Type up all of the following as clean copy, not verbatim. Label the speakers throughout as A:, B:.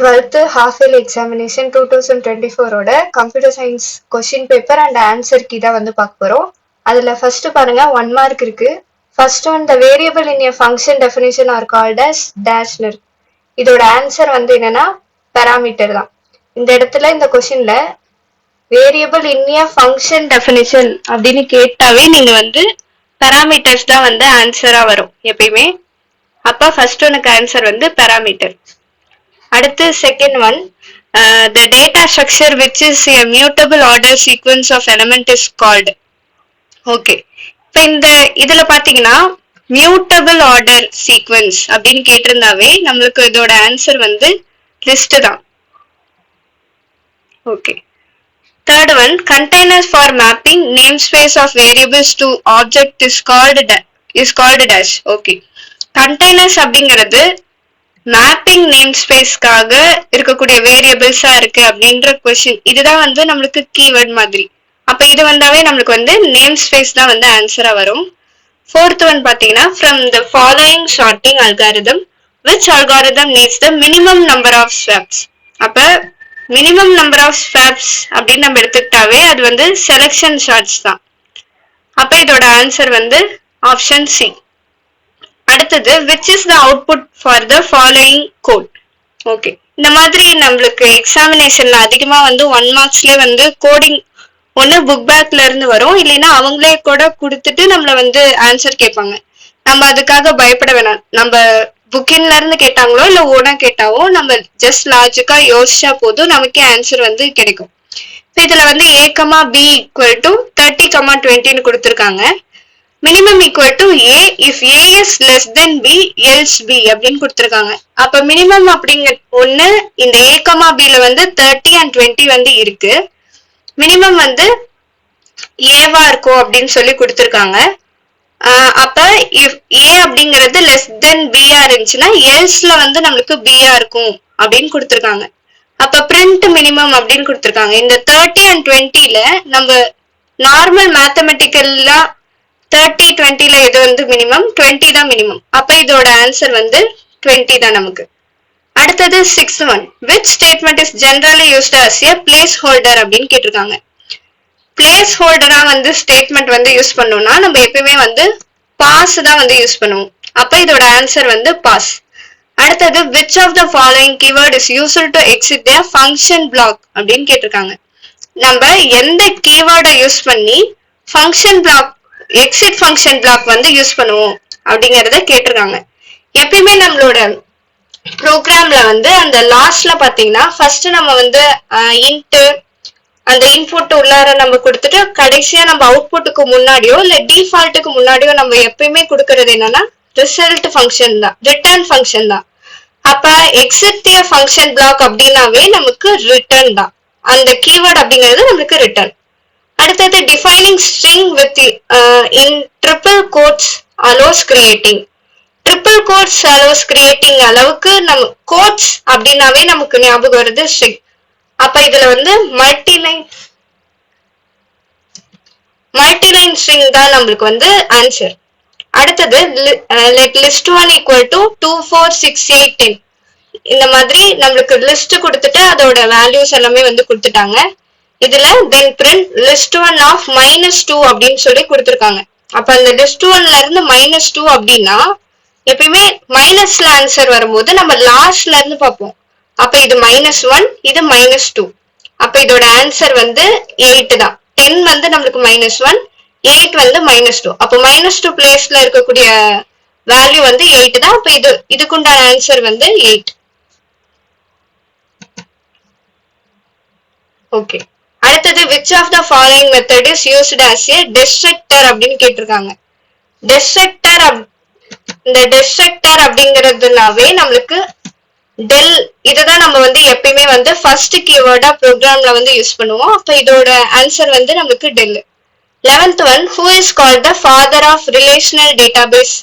A: 12th half yearly examination 2024 ஓட computer science question paper and answer key தான் வந்து பார்க்க போறோம். அதுல ஃபர்ஸ்ட் பாருங்க 1 மார்க் இருக்கு. First one the variable in a function definition are called as dash இருக்கு. இதோட ஆன்சர் வந்து என்னன்னா பாராமீட்டர் தான். இந்த இடத்துல இந்த கொஸ்டின்ல variable in a function definition அப்படின்னு கேட்டாவே நீங்க வந்து பாராமீட்டர்ஸ் தான் வந்து ஆன்சரா வரும் எப்பயுமே. அப்ப ஃபர்ஸ்ட் ஒனுக்கு ஆன்சர் வந்து பாராமீட்டர். அடுத்து second one the data structure which is a mutable order sequence of element is called. Okay, இப்போ இந்த இதுல பாத்தீங்கன்னா மியூட்டபிள் ஆர்டர் சீக்வன்ஸ் அப்படின்னு கேட்டிருந்தாவே நம்மளுக்கு இதோட ஆன்சர் வந்து லிஸ்ட் தான். Okay, third one containers for mapping namespace of variables to object is called dash. Okay, containers அப்படிங்கிறது மேப்பிங் நேம் ஸ்பேஸ்க்காக இருக்கக்கூடிய வேரியபிள்ஸா இருக்கு அப்படின்ற கொஸ்டின். இதுதான் வந்து நம்மளுக்கு கீவேர்ட் மாதிரி. அப்ப இது வந்தாவே நம்மளுக்கு வந்து நேம் ஸ்பேஸ் தான் வந்து ஆன்சரா வரும். ஃபோர்த் ஒன் பாத்தீங்கன்னா from the following sorting algorithm which algorithm needs the minimum number of swaps. அப்ப மினிமம் நம்பர் ஆஃப் ஸ்வாப்ஸ் அப்படின்னு நம்ம எடுத்துக்கிட்டாவே அது வந்து செலக்ஷன் ஷார்ட்ஸ் தான். அப்ப இதோட ஆன்சர் வந்து ஆப்ஷன் சி. அடுத்தது which is the output for the following code. Okay, இந்த மாதிரி நம்மளுக்கு எக்ஸாமினேஷன்ல அதிகமா வந்து 1 மார்க்ஸ்ல வந்து கோடிங் ஒண்ணு புக் பேக்ல இருந்து வரும், இல்லைன்னா அவங்களே கூட கொடுத்துட்டு நம்மள வந்து ஆன்சர் கேட்பாங்க. நம்ம அதுக்காக பயப்பட வேணாம். நம்ம புக்கின்ல இருந்து கேட்டாங்களோ இல்ல ஓனா கேட்டாவோ நம்ம ஜஸ்ட் லாஜிக்கா யோசிச்சா போதும், நமக்கே ஆன்சர் வந்து கிடைக்கும். இதுல வந்து a, b equal to 30, 20 கொடுத்திருக்காங்க. Minimum equal to A if A is less then B else B அப்படின்னு கொடுத்துருக்காங்க. அப்ப மினிமம் அப்படிங்கிற ஒண்ணு இந்த ஏ கமா பில வந்து 30 and 20 வந்து இருக்கு. மினிமம் வந்து ஏவா இருக்கும் அப்படின்னு சொல்லி கொடுத்துருக்காங்க. அப்ப இஃப் ஏ அப்படிங்கிறது லெஸ் தென் பியா இருந்துச்சுன்னா எல்ஸ்ல வந்து நம்மளுக்கு பியா இருக்கும் அப்படின்னு கொடுத்துருக்காங்க. அப்ப பிரிண்ட் மினிமம் அப்படின்னு கொடுத்துருக்காங்க. இந்த 30 and 20ல நம்ம நார்மல் மேத்தமெட்டிக்கல்லா 30, 20ல இது வந்து மினிமம், 20 தான் மினிமம். அப்ப இதோட ஆன்சர் வந்து 20 தான் நமக்கு. அடுத்தது 6th one which statement is generally used as a place holder அப்படின்னு கேட்டிருக்காங்க. பிளேஸ் ஹோல்டரா வந்து ஸ்டேட்மெண்ட் வந்து யூஸ் பண்ணோம்னா நம்ம எப்பயுமே வந்து பாஸ் தான் வந்து யூஸ் பண்ணுவோம். அப்ப இதோட ஆன்சர் வந்து பாஸ். அடுத்தது which of the following keyword is used to exit a function block அப்படின்னு கேட்டிருக்காங்க. நம்ம எந்த கீவேர்டை யூஸ் பண்ணி function black exit function black வந்து யூஸ் பண்ணுவோம் அப்படிங்கறத கேட்டிருக்காங்க. எப்பயுமே நம்மளோட ப்ரோக்ராம்ல வந்து அந்த லாஸ்ட்ல பாத்தீங்கன்னா ஃபர்ஸ்ட் நம்ம வந்து இன்ட் அந்த இன்புட் உள்ளார நம்ம கொடுத்துட்டு கடைசியா நம்ம அவுட்புட்டுக்கு முன்னாடியோ இல்ல டிஃபால்ட்டுக்கு முன்னாடியோ நம்ம எப்பயுமே கொடுக்கறது என்னன்னா ரிசல்ட் ஃபங்க்ஷன் தான், ரிட்டர்ன் ஃபங்க்ஷன் தான். அப்ப எக்ஸிட் ஃபங்க்ஷன் பிளாக் அப்படின்னாவே நமக்கு ரிட்டர்ன் தான். அந்த கீவேர்ட் அப்படிங்கிறது நமக்கு ரிட்டர்ன். அடுத்தது defining string within triple quotes allows creating. Triple quotes allows creating அளவுக்கு நம்ம கோட்ஸ் அப்படின்னாவே நமக்கு ஞாபகம் வருது ஸ்ட்ரிங். அப்ப இதுல வந்து மல்டிலைன் ஸ்ட்ரிங் தான் நம்மளுக்கு வந்து ஆன்சர். அடுத்தது லிஸ்ட் 1 ஈக்குவல் டு 2, 4, 6, 8, 10 இந்த மாதிரி நம்மளுக்கு லிஸ்ட் கொடுத்துட்டு அதோட வேல்யூஸ் எல்லாமே வந்து கொடுத்துட்டாங்க. இதுல then print list 1 of -2 அப்படின்னு சொல்லி கொடுத்திருக்காங்க. அப்ப அந்த list 1ல இருந்து -2 அப்படின்னா எப்பயுமே மைனஸ்ல ஆன்சர் வரும்போது நம்ம லாஸ்ட்ல இருந்து பார்ப்போம். அப்ப இது -1, இது -2. அப்ப இதோட ஆன்சர் வந்து 8 தான். 10 வந்து நம்மளுக்கு -1, 8 வந்து -2. அப்ப -2 பிளேஸ்ல இருக்கக்கூடிய வேல்யூ வந்து 8 தான். அப்ப இதுக்குண்டான ஆன்சர் வந்து 8. ஓகே, அடுத்தது which of the following method is used as a destructor அப்படின்னு கேட்டிருக்காங்க. இந்த டெஸ்ட்ரக்டர் அப்படிங்கிறதுனாவே நம்மளுக்கு டெல் இதுதான் நம்ம வந்து எப்பயுமே வந்து ஃபர்ஸ்ட் கீவேர்டா ப்ரோக்ராம்ல வந்து யூஸ் பண்ணுவோம். அப்ப இதோட ஆன்சர் வந்து நம்மளுக்கு del. 11th one who is called the father of relational database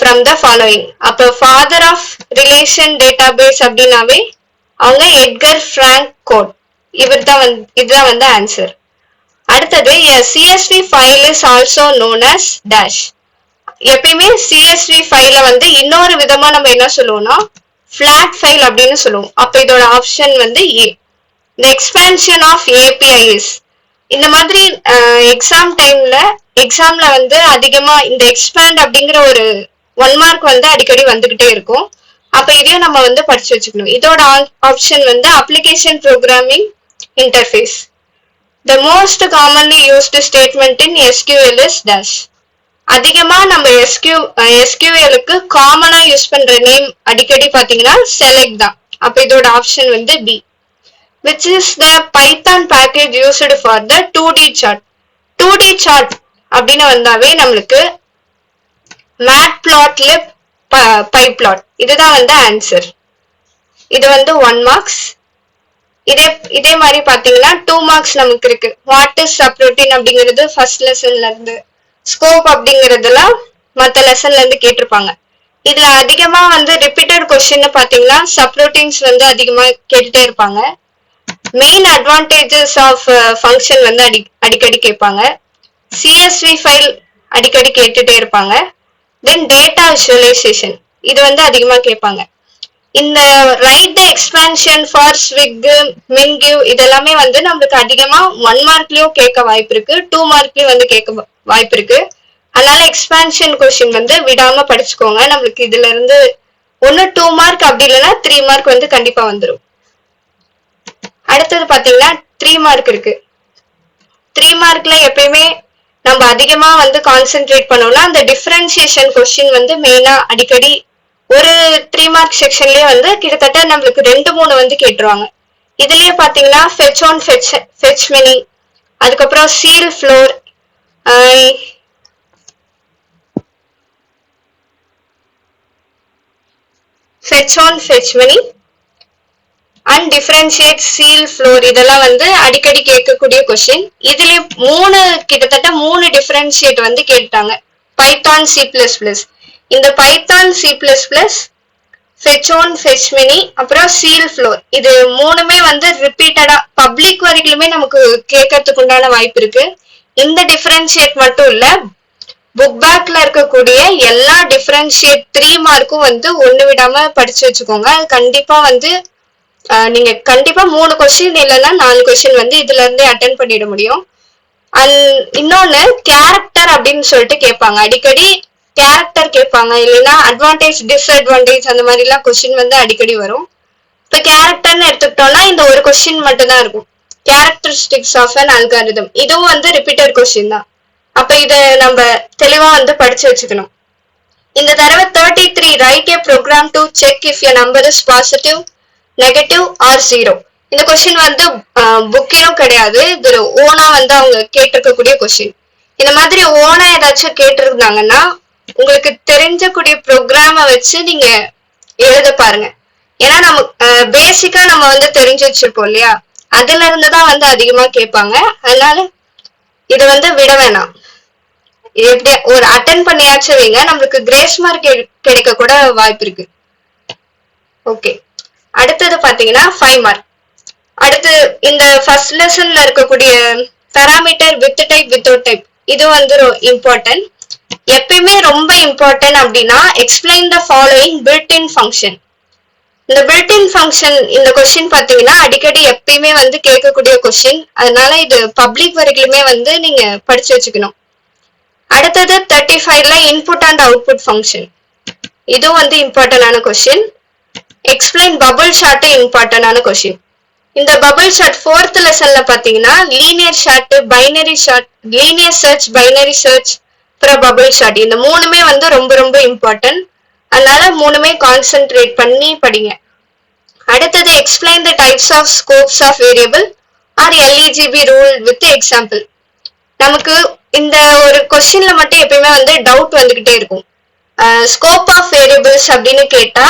A: from the following. அப்ப father of relation database அப்படின்னாவே அவங்க எட்கர் பிராங்க் கோட். இதுதான் வந்து ஆன்சர். அடுத்தது a CSV file is also known as dash. எப்பயுமே CSV ஃபைல வந்து இன்னொரு விதமா நம்ம என்ன சொல்லுவோம்னா ஃபிளாட் ஃபைல் அப்படின்னு சொல்லுவோம். அப்ப இதோட ஆப்ஷன் வந்து ஏ. the expansion of APIs. இந்த மாதிரி எக்ஸாம்ல வந்து அதிகமா இந்த எக்ஸ்பேண்ட் அப்படிங்கிற ஒரு 1 மார்க் வந்து அடிக்கடி வந்துகிட்டே இருக்கும். அப்ப இதையும் நம்ம வந்து படிச்சு வச்சுக்கணும். இதோட ஆப்ஷன் வந்து application programming interface. the most commonly used statement in SQL is dash. அதிகமா நம்ம SQLக்கு காமனா யூஸ் பண்ற நேம் அடிக்கடி பாத்தீங்கன்னா select தான். அப்ப இதோட ஆப்ஷன் வந்து B. which is the Python package used for the 2D chart. 2D chart அப்படின்னு வந்தாவே நம்மளுக்கு matplotlib pyplot இதுதான் வந்து ஆன்சர். இது வந்து 1 மார்க்ஸ். இதே மாதிரி பாத்தீங்கன்னா 2 மார்க்ஸ் நமக்கு இருக்கு. வாட் இஸ் சப்ரூட்டீன் அப்படிங்கிறது ஃபர்ஸ்ட் லெசன்ல இருந்து, ஸ்கோப் அப்படிங்கறதுலாம் மத்த லெசன்ல இருந்து கேட்டிருப்பாங்க. இதுல அதிகமா வந்து ரிப்பீட்டட் கொஸ்டின் பாத்தீங்கன்னா சப்ரூட்டீன்ஸ் வந்து அதிகமா கேட்டுட்டே இருப்பாங்க. மெயின் அட்வான்டேஜஸ் ஆஃப் ஃபங்க்ஷன் வந்து அடிக்கடி கேட்பாங்க. CSV ஃபைல் அடிக்கடி கேட்டுட்டே இருப்பாங்க. தென் டேட்டா விசுவலைசேஷன் இது வந்து அதிகமா கேட்பாங்க. இந்த ரைட் த எக்ஸ்பான்ஷன் ஃபார் ஸ்விக், மின்கிவ் இதெல்லாமே வந்து நம்மளுக்கு அதிகமா 1 மார்க்லயும் கேட்க வாய்ப்பு இருக்கு, 2 மார்க்லயும் வந்து கேட்க வாய்ப்பு இருக்கு. அதனால எக்ஸ்பான்ஷன் கொஸ்டின் வந்து விடாம படிச்சுக்கோங்க. நம்மளுக்கு இதுல இருந்து 2 மார்க் அப்படி இல்லைன்னா 3 மார்க் வந்து கண்டிப்பா வந்துடும். அடுத்தது பாத்தீங்கன்னா 3 மார்க் இருக்கு. 3 மார்க்ல எப்பயுமே நம்ம அதிகமா வந்து கான்சென்ட்ரேட் பண்ணோம்னா அந்த டிஃபரன்சியேஷன் கொஸ்டின் வந்து மெயினா அடிக்கடி ஒரு 3 மார்க் செக்ஷன்லயே வந்து கிட்டத்தட்ட நம்மளுக்கு 2-3 வந்து கேட்டுருவாங்க. இதுலயே பாத்தீங்கன்னா fetch on fetch many, அதுக்கப்புறம் seal floor, fetch on fetch many and differentiate seal floor இதெல்லாம் வந்து அடிக்கடி கேட்கக்கூடிய கொஸ்டின். இதுல கிட்டத்தட்ட 3 டிஃபரன்ஷியேட் வந்து கேட்டாங்க. பைத்தான் C++, இந்த Python C++, fetch on fetch many, அப்புறம் seal floor இது 3மே வந்து ரிப்பீட்டடா பப்ளிக் வரைக்குமே நமக்கு கேட்கறதுக்கு உண்டான வாய்ப்பு இருக்கு. இந்த டிஃபரன்ஷியேட் மட்டும் இல்ல, புக் பேக்ல இருக்கக்கூடிய எல்லா டிஃபரன்ஷியேட் 3 மார்க்கும் வந்து ஒண்ணு விடாம படிச்சு வச்சுக்கோங்க. அது கண்டிப்பா வந்து நீங்க கண்டிப்பா 3 கொஸ்டின் இல்லைன்னா 4 கொஸ்டின் வந்து இதுல இருந்தே அட்டென்ட் பண்ணிட முடியும். இன்னொன்னு கேரக்டர் அப்படின்னு சொல்லிட்டு கேட்பாங்க. அடிக்கடி கேரக்டர் கேட்பாங்க, இல்லைன்னா அட்வான்டேஜ் டிஸ்அட்வான்டேஜ் அந்த மாதிரி எல்லாம் கொஸ்டின் வந்து அடிக்கடி வரும். இப்ப கேரக்டர்னு எடுத்துக்கிட்டோம்னா இந்த ஒரு கொஸ்டின் மட்டும் தான் இருக்கும், கேரக்டரிஸ்டிக்ஸ் ஆஃப் அன் அல்காரிதம். இதுவும் வந்து ரிப்பீட்டட் கொஸ்டின் தான். அப்ப இத நம்ம தெளிவா வந்து படிச்சு வச்சுக்கணும். இந்த தடவை 33 write a program to check if your number is positive, negative or 0. இந்த கொஸ்டின் வந்து புக்கிலும் கிடையாது, இது ஓனா வந்து அவங்க கேட்டிருக்கக்கூடிய கொஸ்டின். இந்த மாதிரி ஓனா ஏதாச்சும் கேட்டிருந்தாங்கன்னா உங்களுக்கு தெரிஞ்சக்கூடிய ப்ரோக்ராம வச்சு நீங்க எழுத பாருங்க. ஏன்னா நம்ம பேசிக்கா நம்ம வந்து தெரிஞ்சு வச்சிருப்போம் இல்லையா, அதுல இருந்துதான் வந்து அதிகமா கேட்பாங்க. அதனால இத வந்து விட வேணாம். எப்படி ஒரு அட்டென்ட் பண்ணியாச்சும் வைங்க, நம்மளுக்கு கிரேஸ் மார்க் கிடைக்க கூட வாய்ப்பு இருக்கு. ஓகே, அடுத்தது பாத்தீங்கன்னா 5 மார்க். அடுத்து இந்த ஃபர்ஸ்ட் லெசன்ல இருக்கக்கூடிய parameter with type without type இது வந்து இம்பார்ட்டன்ட். எப்பயுமே ரொம்ப இம்பார்ட்டன்ட் அப்படின்னா explain the following built in function. இந்த பில்ட் இன் ஃபங்க்ஷன் இந்த கொஸ்டின் பாத்தீங்கன்னா அடிக்கடி எப்பயுமே வந்து கேட்கக்கூடிய கொஸ்டின். அதனால இது பப்ளிக் வரைக்குமே வந்து நீங்க படிச்சு வச்சுக்கணும். அடுத்தது 35ல இன்புட் அண்ட் அவுட்புட் ஃபங்க்ஷன், இதுவும் வந்து இம்பார்ட்டன்டான கொஸ்டின். எக்ஸ்பிளைன் பபிள் சார்ட் இம்பார்ட்டன்டான கொஸ்டின். இந்த பபிள் சார்ட் 4th லெசன்ல பாத்தீங்கன்னா linear sort, binary sort, linear search, binary search, அப்புறம் பபிள் சார்ட் இந்த 3மே வந்து ரொம்ப ரொம்ப இம்பார்ட்டன்ட். அதனால 3மே கான்சென்ட்ரேட் பண்ணி படிங்க. அடுத்தது explain the types of scopes of variable or LEGB rule with example. நமக்கு இந்த ஒரு கொஸ்டின்ல மட்டும் எப்பயுமே வந்து டவுட் வந்துகிட்டே இருக்கும். ஸ்கோப் ஆஃப் வேரியபிள்ஸ் அப்படின்னு கேட்டா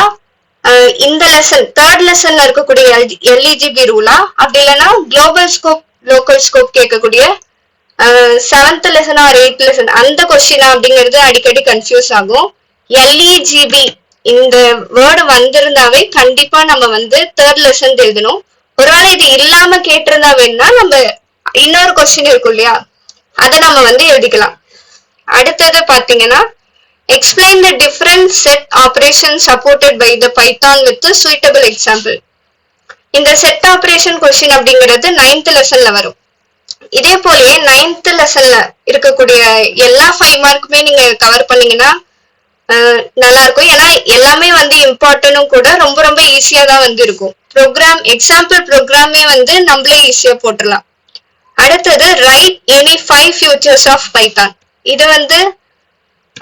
A: இந்த லெசன் 3rd லெசன்ல இருக்கக்கூடிய LEGB ரூலா, அப்படி இல்லைன்னா குளோபல் ஸ்கோப் லோக்கல் ஸ்கோப் கேட்கக்கூடிய 7th lesson R 8th lesson அந்த கொஸ்டினா அப்படிங்கிறது அடிக்கடி கன்ஃபியூஸ் ஆகும். LEGB இந்த வேர்டு வந்திருந்தாவே கண்டிப்பா நம்ம வந்து 3rd லெசன் எழுதணும். ஒருவேளை இது இல்லாம கேட்டிருந்தா வேணா நம்ம இன்னொரு கொஸ்டின் இருக்கும் இல்லையா, அதை நம்ம வந்து எழுதிக்கலாம். அடுத்தது பாத்தீங்கன்னா Explain the different set operations supported by the Python with a suitable example. இந்த set operation question அப்படிங்கிறது 9th லெசன்ல வரும். இதே போலயே 9th லெசன்ல இருக்கக்கூடிய எல்லா 5 மார்க்குமே நீங்க கவர் பண்ணீங்கன்னா நல்லா இருக்கும். ஏன்னா எல்லாமே வந்து இம்பார்ட்டன்டும் கூட, ரொம்ப ரொம்ப ஈஸியா தான் வந்து இருக்கும். ப்ரோக்ராம் எக்ஸாம்பிள் ப்ரோக்ராமே வந்து நம்மளே ஈஸியா போட்டுடலாம். அடுத்தது write any 5 features of Python. இது வந்து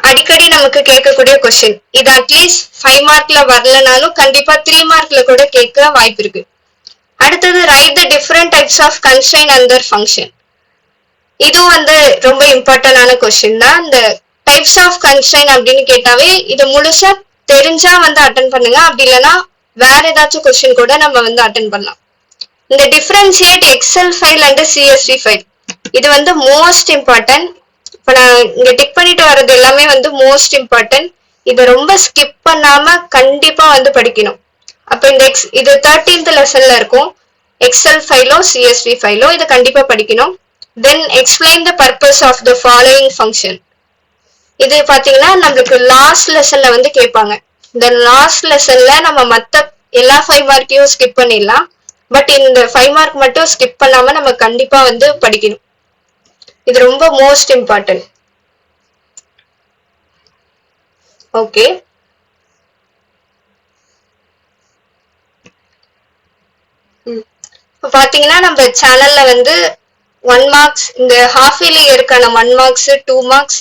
A: அடிக்கடி நமக்கு கேட்கக்கூடிய கொஸ்டின். இது அட்லீஸ்ட் 5 மார்க்ல வரலனாலும் கண்டிப்பா 3 மார்க்ல கூட கேட்க வாய்ப்பு இருக்கு. அடுத்தது write the different types of constraint and their function. இது வந்து ரொம்ப இம்பார்ட்டன்டான கொஸ்டின் தான். இந்த டைப்ஸ் ஆஃப் கன்ஸ்ட்ரெயின் அப்படின்னு கேட்டாவே இது முழுசா தெரிஞ்சா வந்து அட்டன் பண்ணுங்க. அப்படி இல்லைன்னா வேற ஏதாச்சும் கொஸ்டின் கூட நம்ம வந்து அட்டன் பண்ணலாம். இந்த differentiate excel file and CSV file, இது வந்து மோஸ்ட் இம்பார்ட்டன்ட். இப்ப நான் இங்க டிக் பண்ணிட்டு வர்றது எல்லாமே வந்து மோஸ்ட் இம்பார்ட்டன்ட். இதை ரொம்ப ஸ்கிப் பண்ணாம கண்டிப்பா வந்து படிக்கணும். அப்ப இந்த இது 13th லெசன்ல இருக்கும். எக்ஸல் ஃபைலோ சிஎஸ்வி ஃபைலோ இதை கண்டிப்பா படிக்கணும். Then explain the purpose of the following function. இது பாத்தீங்கன்னா நம்மளுக்கு லாஸ்ட் லெசன்ல வந்து கேட்பாங்க. இந்த லாஸ்ட் லெசன்ல நம்ம மத்த எல்லா 5 மார்க்கையும் ஸ்கிப் பண்ணிடலாம். பட் இந்த 5 மார்க் மட்டும் ஸ்கிப் பண்ணாம நம்ம கண்டிப்பா வந்து படிக்கணும். இது ரொம்ப மோஸ்ட் இம்பார்ட்டன்ட். ஓகே, இப்போ பாத்தீங்கன்னா நம்ம சேனல்ல வந்து 1 மார்க்ஸ், இந்த ஹாஃப் இயர்லி இயருக்கான 1 marks, 2 marks,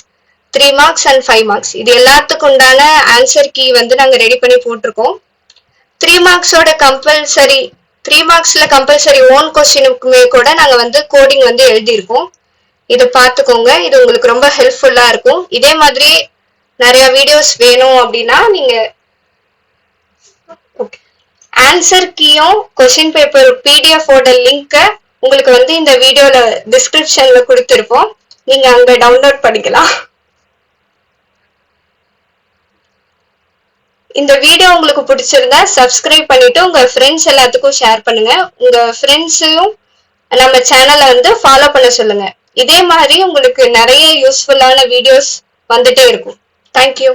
A: 3 marks and 5 marks, இது எல்லாத்துக்கும் உண்டான ஆன்சர் கீ வந்து நாங்க ரெடி பண்ணி போட்டிருக்கோம். 3 மார்க்ஸோட கம்பல்சரி, 3 மார்க்ஸ்ல கம்பல்சரி ஓன் கொஸ்டினுக்குமே கூட நாங்க வந்து கோடிங் வந்து எழுதியிருக்கோம். இதை பார்த்துக்கோங்க. இது உங்களுக்கு ரொம்ப ஹெல்ப்ஃபுல்லா இருக்கும். இதே மாதிரி நிறைய வீடியோஸ் வேணும் அப்படின்னா நீங்க ஆன்சர் கீயும் கொஸ்டின் பேப்பர் PDF ஓட லிங்க் உங்களுக்கு வந்து இந்த வீடியோல டிஸ்கிரிப்ஷன்ல கொடுத்திருப்போம். நீங்க அங்க டவுன்லோட் பண்ணிக்கலாம். இந்த வீடியோ உங்களுக்கு பிடிச்சிருந்தா சப்ஸ்கிரைப் பண்ணிட்டு உங்க ஃப்ரெண்ட்ஸ் எல்லாத்துக்கும் ஷேர் பண்ணுங்க. உங்க ஃப்ரெண்ட்ஸையும் நம்ம சேனலை வந்து ஃபாலோ பண்ண சொல்லுங்க. இதே மாதிரி உங்களுக்கு நிறைய யூஸ்ஃபுல்லான வீடியோஸ் வந்துட்டே இருக்கும். தேங்க்யூ.